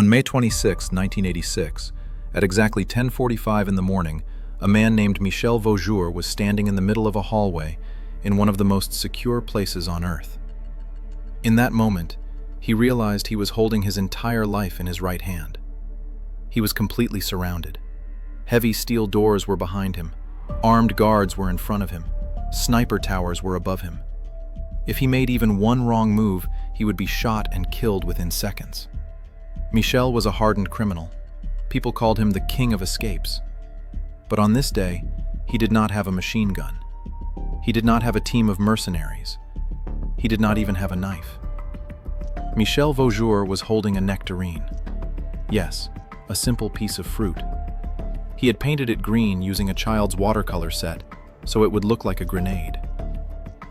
On May 26, 1986, at exactly 10:45 in the morning, a man named Michel Vaujour was standing in the middle of a hallway in one of the most secure places on Earth. In that moment, he realized he was holding his entire life in his right hand. He was completely surrounded. Heavy steel doors were behind him. Armed guards were in front of him. Sniper towers were above him. If he made even one wrong move, he would be shot and killed within seconds. Michel was a hardened criminal. People called him the king of escapes. But on this day, he did not have a machine gun. He did not have a team of mercenaries. He did not even have a knife. Michel Vaujour was holding a nectarine. Yes, a simple piece of fruit. He had painted it green using a child's watercolor set, so it would look like a grenade.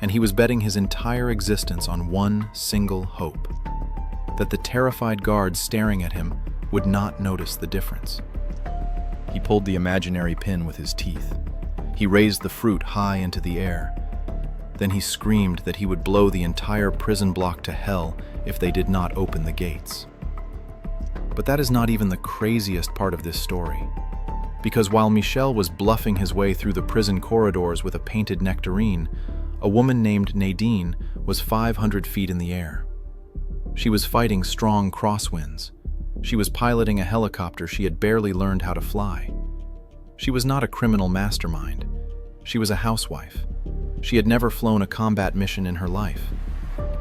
And he was betting his entire existence on one single hope: that the terrified guards staring at him would not notice the difference. He pulled the imaginary pin with his teeth. He raised the fruit high into the air. Then he screamed that he would blow the entire prison block to hell if they did not open the gates. But that is not even the craziest part of this story. Because while Michel was bluffing his way through the prison corridors with a painted nectarine, a woman named Nadine was 500 feet in the air. She was fighting strong crosswinds. She was piloting a helicopter she had barely learned how to fly. She was not a criminal mastermind. She was a housewife. She had never flown a combat mission in her life.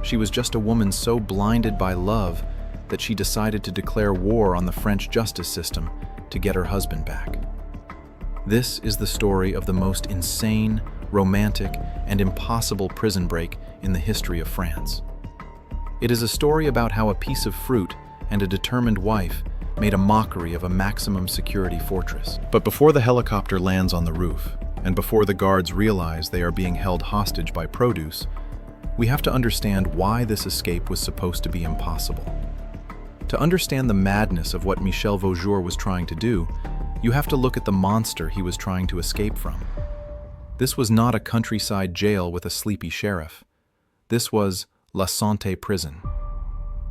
She was just a woman so blinded by love that she decided to declare war on the French justice system to get her husband back. This is the story of the most insane, romantic, and impossible prison break in the history of France. It is a story about how a piece of fruit and a determined wife made a mockery of a maximum security fortress. But before the helicopter lands on the roof, and before the guards realize they are being held hostage by produce, we have to understand why this escape was supposed to be impossible. To understand the madness of what Michel Vaujour was trying to do, you have to look at the monster he was trying to escape from. This was not a countryside jail with a sleepy sheriff. This was La Santé Prison.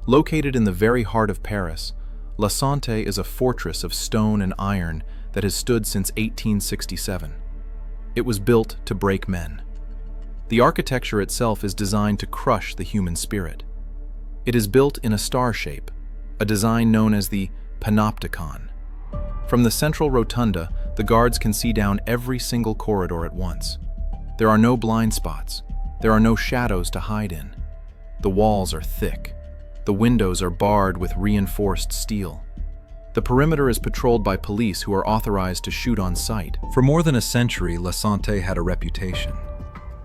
Located in the very heart of Paris, La Santé is a fortress of stone and iron that has stood since 1867. It was built to break men. The architecture itself is designed to crush the human spirit. It is built in a star shape, a design known as the panopticon. From the central rotunda, the guards can see down every single corridor at once. There are no blind spots. There are no shadows to hide in. The walls are thick. The windows are barred with reinforced steel. The perimeter is patrolled by police who are authorized to shoot on sight. For more than a century, La Santé had a reputation.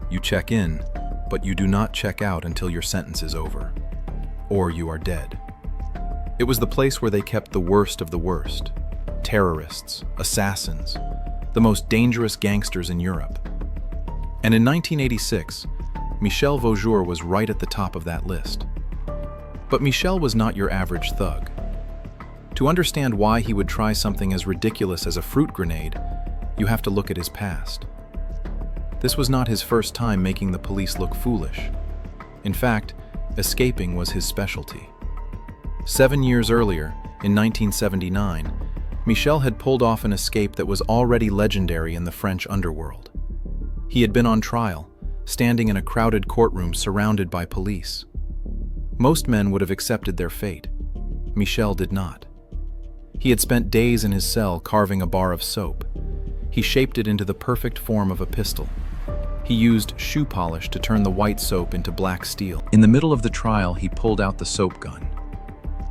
You check in, but you do not check out until your sentence is over, or you are dead. It was the place where they kept the worst of the worst: terrorists, assassins, the most dangerous gangsters in Europe. And in 1986, Michel Vaujour was right at the top of that list. But Michel was not your average thug. To understand why he would try something as ridiculous as a fruit grenade, you have to look at his past. This was not his first time making the police look foolish. In fact, escaping was his specialty. 7 years earlier, in 1979, Michel had pulled off an escape that was already legendary in the French underworld. He had been on trial, standing in a crowded courtroom surrounded by police. Most men would have accepted their fate. Michel did not. He had spent days in his cell carving a bar of soap. He shaped it into the perfect form of a pistol. He used shoe polish to turn the white soap into black steel. In the middle of the trial, he pulled out the soap gun.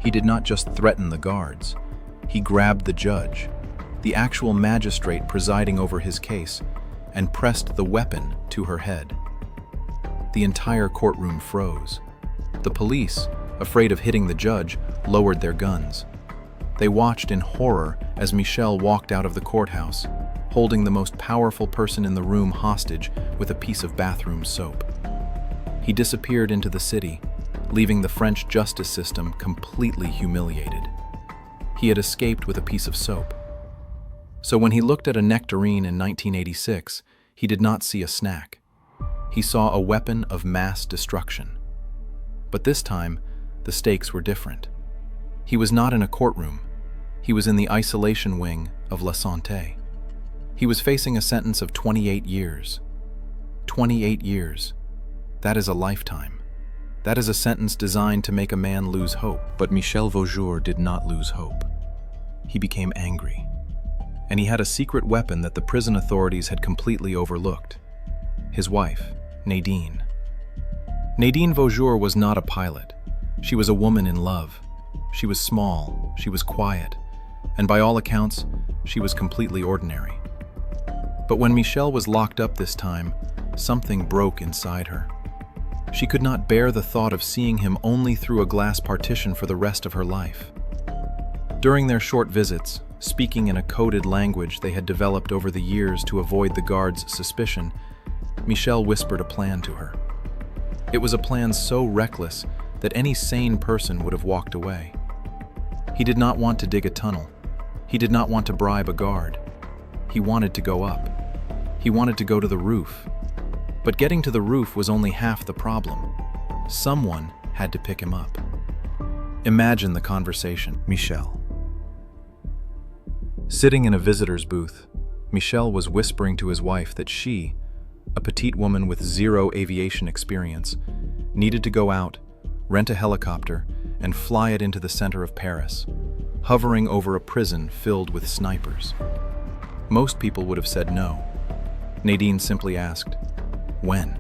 He did not just threaten the guards. He grabbed the judge, the actual magistrate presiding over his case, and pressed the weapon to her head. The entire courtroom froze. The police, afraid of hitting the judge, lowered their guns. They watched in horror as Michel walked out of the courthouse, holding the most powerful person in the room hostage with a piece of bathroom soap. He disappeared into the city, leaving the French justice system completely humiliated. He had escaped with a piece of soap. So when he looked at a nectarine in 1986, he did not see a snack. He saw a weapon of mass destruction. But this time, the stakes were different. He was not in a courtroom. He was in the isolation wing of La Santé. He was facing a sentence of 28 years. 28 years. That is a lifetime. That is a sentence designed to make a man lose hope. But Michel Vaujour did not lose hope. He became angry. And he had a secret weapon that the prison authorities had completely overlooked. His wife, Nadine. Nadine Vaujour was not a pilot. She was a woman in love. She was small, she was quiet, and by all accounts, she was completely ordinary. But when Michel was locked up this time, something broke inside her. She could not bear the thought of seeing him only through a glass partition for the rest of her life. During their short visits, speaking in a coded language they had developed over the years to avoid the guards' suspicion, Michel whispered a plan to her. It was a plan so reckless that any sane person would have walked away. He did not want to dig a tunnel. He did not want to bribe a guard. He wanted to go up. He wanted to go to the roof. But getting to the roof was only half the problem. Someone had to pick him up. Imagine the conversation. Michel. Sitting in a visitor's booth, Michel was whispering to his wife that she, a petite woman with zero aviation experience, needed to go out, rent a helicopter, and fly it into the center of Paris, hovering over a prison filled with snipers. Most people would have said no. Nadine simply asked, "When?"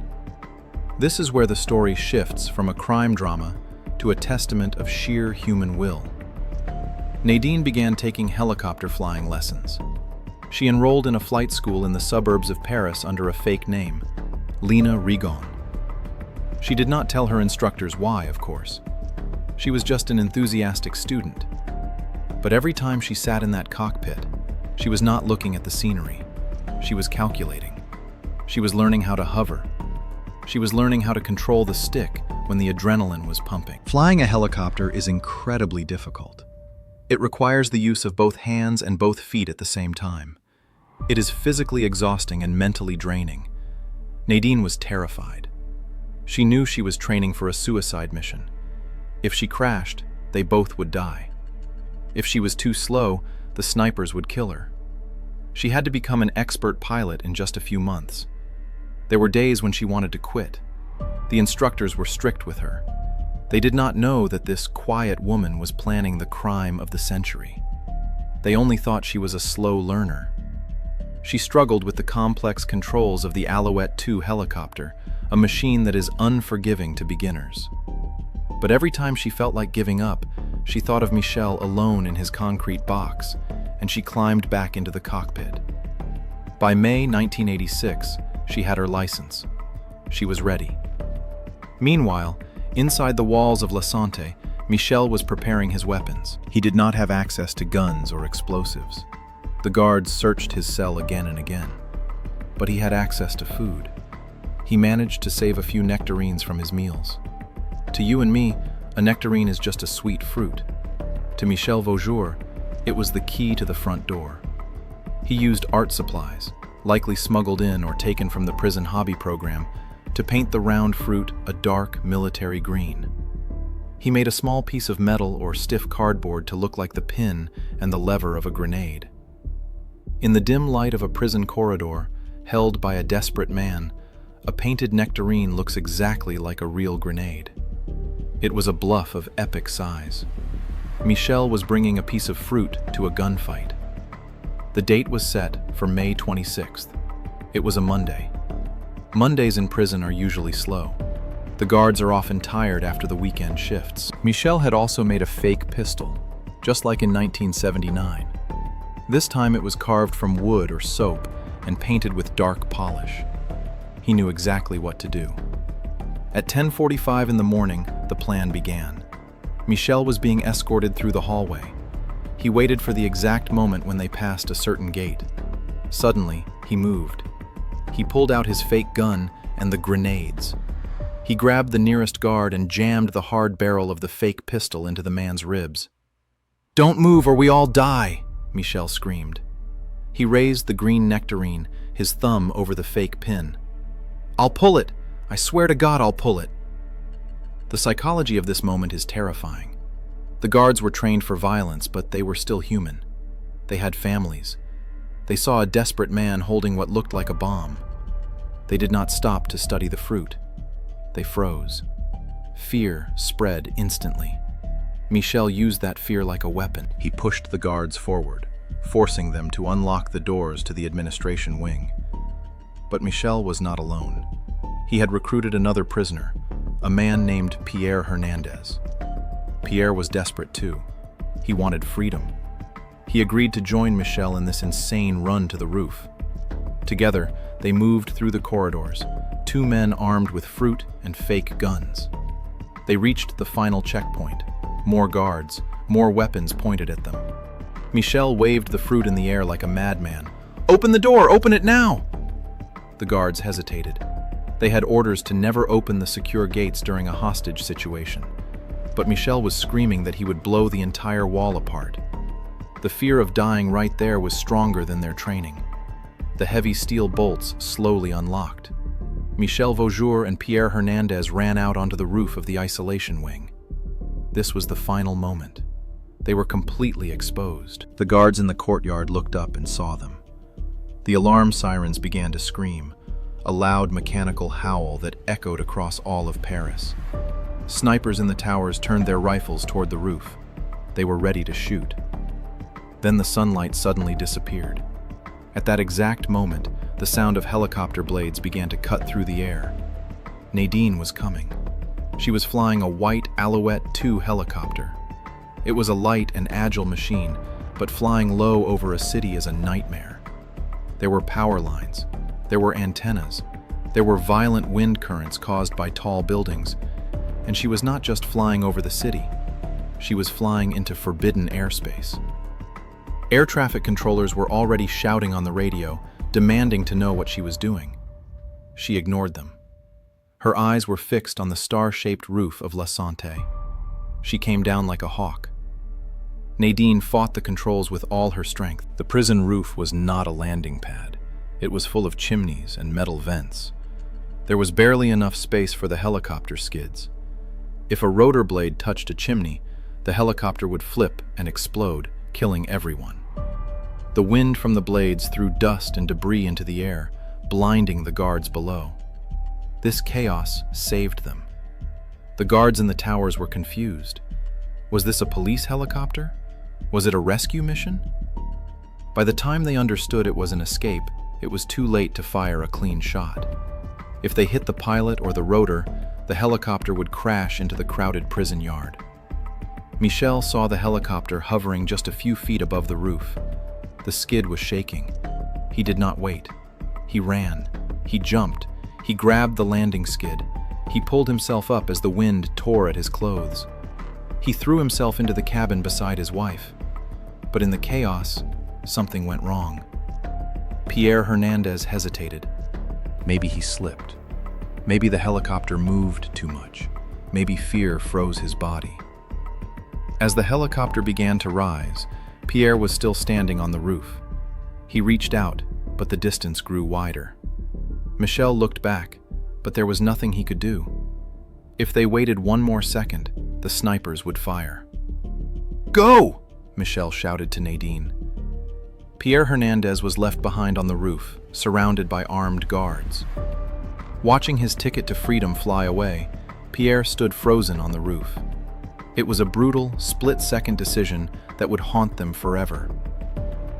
This is where the story shifts from a crime drama to a testament of sheer human will. Nadine began taking helicopter flying lessons. She enrolled in a flight school in the suburbs of Paris under a fake name, Lena Rigon. She did not tell her instructors why, of course. She was just an enthusiastic student. But every time she sat in that cockpit, she was not looking at the scenery. She was calculating. She was learning how to hover. She was learning how to control the stick when the adrenaline was pumping. Flying a helicopter is incredibly difficult. It requires the use of both hands and both feet at the same time. It is physically exhausting and mentally draining. Nadine was terrified. She knew she was training for a suicide mission. If she crashed, they both would die. If she was too slow, the snipers would kill her. She had to become an expert pilot in just a few months. There were days when she wanted to quit. The instructors were strict with her. They did not know that this quiet woman was planning the crime of the century. They only thought she was a slow learner. She struggled with the complex controls of the Alouette 2 helicopter, a machine that is unforgiving to beginners. But every time she felt like giving up, she thought of Michel alone in his concrete box, and she climbed back into the cockpit. By May 1986, she had her license. She was ready. Meanwhile, inside the walls of La Santé, Michel was preparing his weapons. He did not have access to guns or explosives. The guards searched his cell again and again. But he had access to food. He managed to save a few nectarines from his meals. To you and me, a nectarine is just a sweet fruit. To Michel Vaujour, it was the key to the front door. He used art supplies, likely smuggled in or taken from the prison hobby program, to paint the round fruit a dark military green. He made a small piece of metal or stiff cardboard to look like the pin and the lever of a grenade. In the dim light of a prison corridor, held by a desperate man, a painted nectarine looks exactly like a real grenade. It was a bluff of epic size. Michel was bringing a piece of fruit to a gunfight. The date was set for May 26th. It was a Monday. Mondays in prison are usually slow. The guards are often tired after the weekend shifts. Michel had also made a fake pistol, just like in 1979. This time it was carved from wood or soap and painted with dark polish. He knew exactly what to do. At 10:45 in the morning, the plan began. Michel was being escorted through the hallway. He waited for the exact moment when they passed a certain gate. Suddenly, he moved. He pulled out his fake gun and the grenades. He grabbed the nearest guard and jammed the hard barrel of the fake pistol into the man's ribs. "Don't move or we all die!" Michel screamed. He raised the green nectarine, his thumb over the fake pin. "I'll pull it! I swear to God I'll pull it!" The psychology of this moment is terrifying. The guards were trained for violence, but they were still human. They had families. They saw a desperate man holding what looked like a bomb. They did not stop to study the fruit. They froze. Fear spread instantly. Michel used that fear like a weapon. He pushed the guards forward, forcing them to unlock the doors to the administration wing. But Michel was not alone. He had recruited another prisoner, a man named Pierre Hernandez. Pierre was desperate too. He wanted freedom. He agreed to join Michel in this insane run to the roof. Together, they moved through the corridors, two men armed with fruit and fake guns. They reached the final checkpoint. More guards, more weapons pointed at them. Michel waved the fruit in the air like a madman. "Open the door! Open it now!" The guards hesitated. They had orders to never open the secure gates during a hostage situation. But Michel was screaming that he would blow the entire wall apart. The fear of dying right there was stronger than their training. The heavy steel bolts slowly unlocked. Michel Vaujour and Pierre Hernandez ran out onto the roof of the isolation wing. This was the final moment. They were completely exposed. The guards in the courtyard looked up and saw them. The alarm sirens began to scream, a loud mechanical howl that echoed across all of Paris. Snipers in the towers turned their rifles toward the roof. They were ready to shoot. Then the sunlight suddenly disappeared. At that exact moment, the sound of helicopter blades began to cut through the air. Nadine was coming. She was flying a white Alouette 2 helicopter. It was a light and agile machine, but flying low over a city is a nightmare. There were power lines. There were antennas. There were violent wind currents caused by tall buildings. And she was not just flying over the city. She was flying into forbidden airspace. Air traffic controllers were already shouting on the radio, demanding to know what she was doing. She ignored them. Her eyes were fixed on the star-shaped roof of La Santé. She came down like a hawk. Nadine fought the controls with all her strength. The prison roof was not a landing pad. It was full of chimneys and metal vents. There was barely enough space for the helicopter skids. If a rotor blade touched a chimney, the helicopter would flip and explode, killing everyone. The wind from the blades threw dust and debris into the air, blinding the guards below. This chaos saved them. The guards in the towers were confused. Was this a police helicopter? Was it a rescue mission? By the time they understood it was an escape, it was too late to fire a clean shot. If they hit the pilot or the rotor, the helicopter would crash into the crowded prison yard. Michel saw the helicopter hovering just a few feet above the roof. The skid was shaking. He did not wait. He ran. He jumped. He grabbed the landing skid. He pulled himself up as the wind tore at his clothes. He threw himself into the cabin beside his wife. But in the chaos, something went wrong. Pierre Hernandez hesitated. Maybe he slipped. Maybe the helicopter moved too much. Maybe fear froze his body. As the helicopter began to rise, Pierre was still standing on the roof. He reached out, but the distance grew wider. Michel looked back, but there was nothing he could do. If they waited one more second, the snipers would fire. "Go!" Michel shouted to Nadine. Pierre Hernandez was left behind on the roof, surrounded by armed guards. Watching his ticket to freedom fly away, Pierre stood frozen on the roof. It was a brutal, split-second decision that would haunt them forever.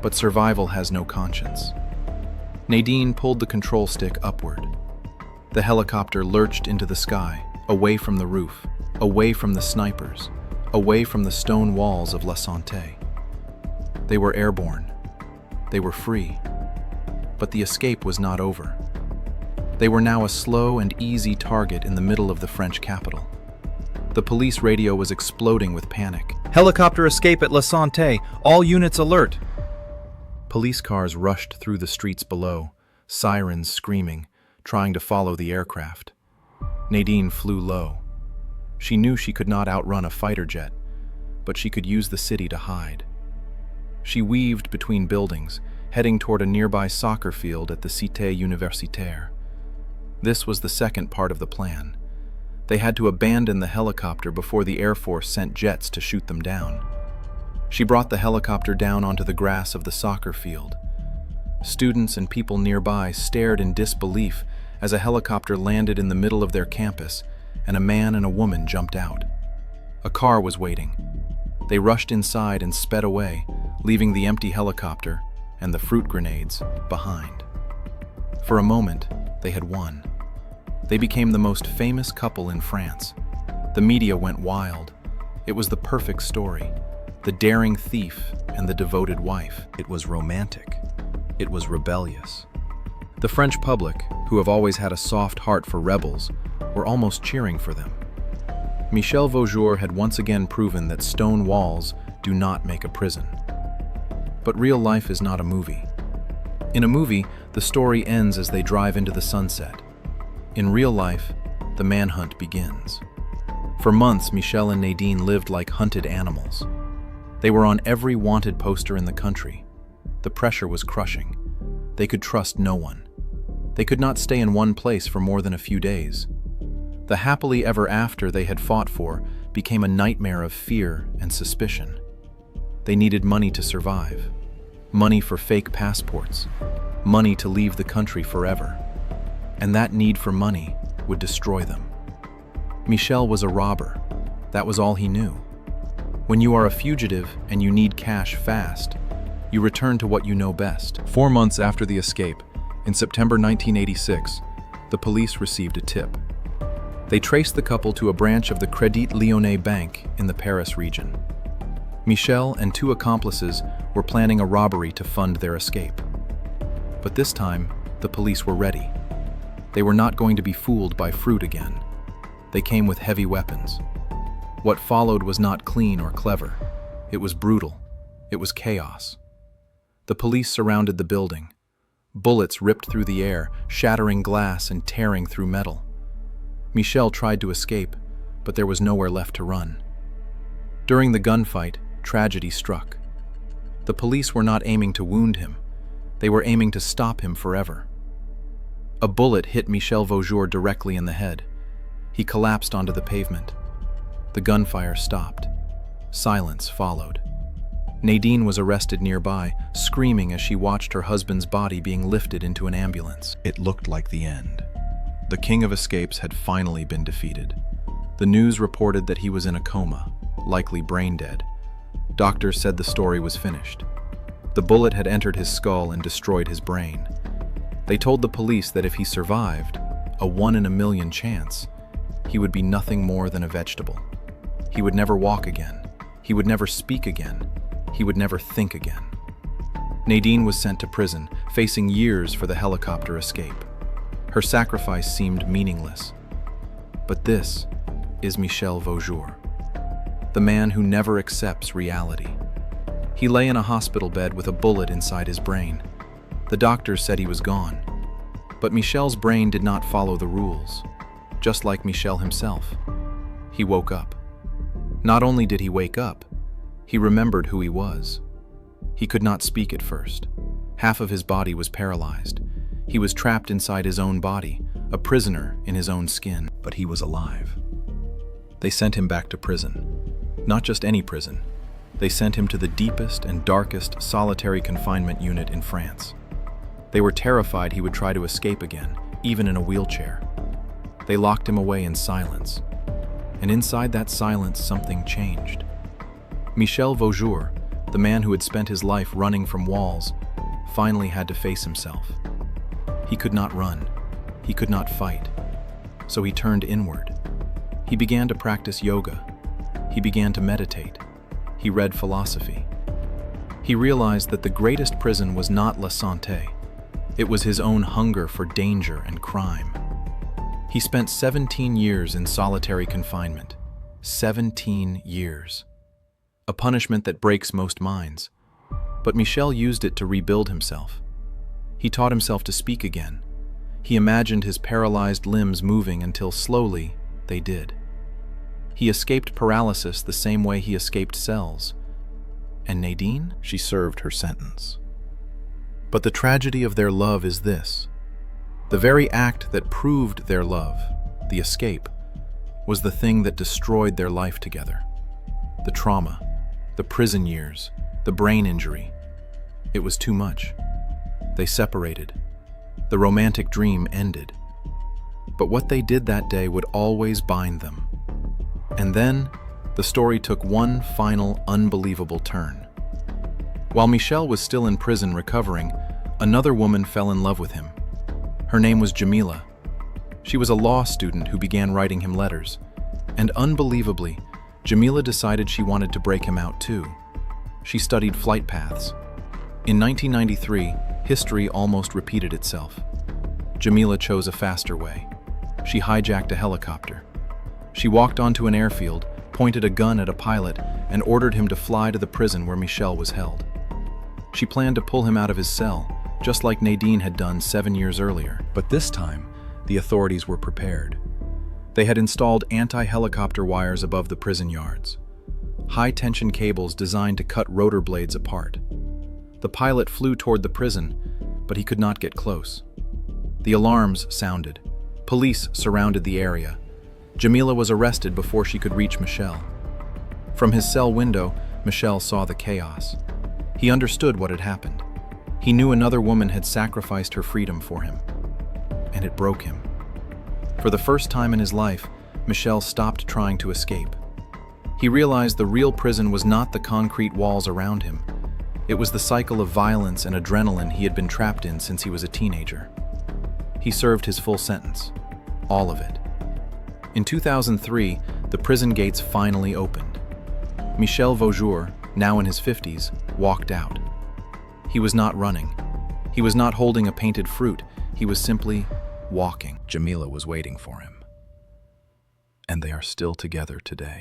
But survival has no conscience. Nadine pulled the control stick upward. The helicopter lurched into the sky, away from the roof, away from the snipers, away from the stone walls of La Santé. They were airborne. They were free. But the escape was not over. They were now a slow and easy target in the middle of the French capital. The police radio was exploding with panic. "Helicopter escape at La Santé! All units alert!" Police cars rushed through the streets below, sirens screaming, trying to follow the aircraft. Nadine flew low. She knew she could not outrun a fighter jet, but she could use the city to hide. She weaved between buildings, heading toward a nearby soccer field at the Cité Universitaire. This was the second part of the plan. They had to abandon the helicopter before the Air Force sent jets to shoot them down. She brought the helicopter down onto the grass of the soccer field. Students and people nearby stared in disbelief as a helicopter landed in the middle of their campus and a man and a woman jumped out. A car was waiting. They rushed inside and sped away, leaving the empty helicopter and the fruit grenades behind. For a moment, they had won. They became the most famous couple in France. The media went wild. It was the perfect story. The daring thief and the devoted wife. It was romantic. It was rebellious. The French public, who have always had a soft heart for rebels, were almost cheering for them. Michel Vaujour had once again proven that stone walls do not make a prison. But real life is not a movie. In a movie, the story ends as they drive into the sunset. In real life, the manhunt begins. For months, Michel and Nadine lived like hunted animals. They were on every wanted poster in the country. The pressure was crushing. They could trust no one. They could not stay in one place for more than a few days. The happily ever after they had fought for became a nightmare of fear and suspicion. They needed money to survive. Money for fake passports. Money to leave the country forever. And that need for money would destroy them. Michel was a robber. That was all he knew. When you are a fugitive and you need cash fast, you return to what you know best. 4 months after the escape, in September 1986, the police received a tip. They traced the couple to a branch of the Crédit Lyonnais Bank in the Paris region. Michel and 2 accomplices were planning a robbery to fund their escape. But this time, the police were ready. They were not going to be fooled by fruit again. They came with heavy weapons. What followed was not clean or clever. It was brutal. It was chaos. The police surrounded the building. Bullets ripped through the air, shattering glass and tearing through metal. Michel tried to escape, but there was nowhere left to run. During the gunfight, tragedy struck. The police were not aiming to wound him. They were aiming to stop him forever. A bullet hit Michel Vaujour directly in the head. He collapsed onto the pavement. The gunfire stopped. Silence followed. Nadine was arrested nearby, screaming as she watched her husband's body being lifted into an ambulance. It looked like the end. The king of escapes had finally been defeated. The news reported that he was in a coma, likely brain dead. Doctors said the story was finished. The bullet had entered his skull and destroyed his brain. They told the police that if he survived, a 1 in a million chance, he would be nothing more than a vegetable. He would never walk again. He would never speak again. He would never think again. Nadine was sent to prison, facing years for the helicopter escape. Her sacrifice seemed meaningless. But this is Michel Vaujour, the man who never accepts reality. He lay in a hospital bed with a bullet inside his brain. The doctors said he was gone. But Michel's brain did not follow the rules, just like Michel himself. He woke up. Not only did he wake up, he remembered who he was. He could not speak at first. Half of his body was paralyzed. He was trapped inside his own body, a prisoner in his own skin, but he was alive. They sent him back to prison. Not just any prison. They sent him to the deepest and darkest solitary confinement unit in France. They were terrified he would try to escape again, even in a wheelchair. They locked him away in silence. And inside that silence, something changed. Michel Vaujour, the man who had spent his life running from walls, finally had to face himself. He could not run. He could not fight. So he turned inward. He began to practice yoga. He began to meditate. He read philosophy. He realized that the greatest prison was not La Santé. It was his own hunger for danger and crime. He spent 17 years in solitary confinement. 17 years. A punishment that breaks most minds. But Michel used it to rebuild himself. He taught himself to speak again. He imagined his paralyzed limbs moving until slowly they did. He escaped paralysis the same way he escaped cells. And Nadine? She served her sentence. But the tragedy of their love is this. The very act that proved their love, the escape, was the thing that destroyed their life together. The trauma, the prison years, the brain injury. It was too much. They separated. The romantic dream ended. But what they did that day would always bind them. And then, the story took one final, unbelievable turn. While Michel was still in prison recovering, another woman fell in love with him. Her name was Jamila. She was a law student who began writing him letters. And unbelievably, Jamila decided she wanted to break him out too. She studied flight paths. In 1993, history almost repeated itself. Jamila chose a faster way. She hijacked a helicopter. She walked onto an airfield, pointed a gun at a pilot, and ordered him to fly to the prison where Michel was held. She planned to pull him out of his cell, just like Nadine had done 7 years earlier. But this time, the authorities were prepared. They had installed anti-helicopter wires above the prison yards, high-tension cables designed to cut rotor blades apart. The pilot flew toward the prison, but he could not get close. The alarms sounded. Police surrounded the area. Jamila was arrested before she could reach Michel. From his cell window, Michel saw the chaos. He understood what had happened. He knew another woman had sacrificed her freedom for him. And it broke him. For the first time in his life, Michel stopped trying to escape. He realized the real prison was not the concrete walls around him. It was the cycle of violence and adrenaline he had been trapped in since he was a teenager. He served his full sentence, all of it. In 2003, the prison gates finally opened. Michel Vaujour, now in his 50s, walked out. He was not running. He was not holding a painted fruit. He was simply walking. Jamila was waiting for him. And they are still together today.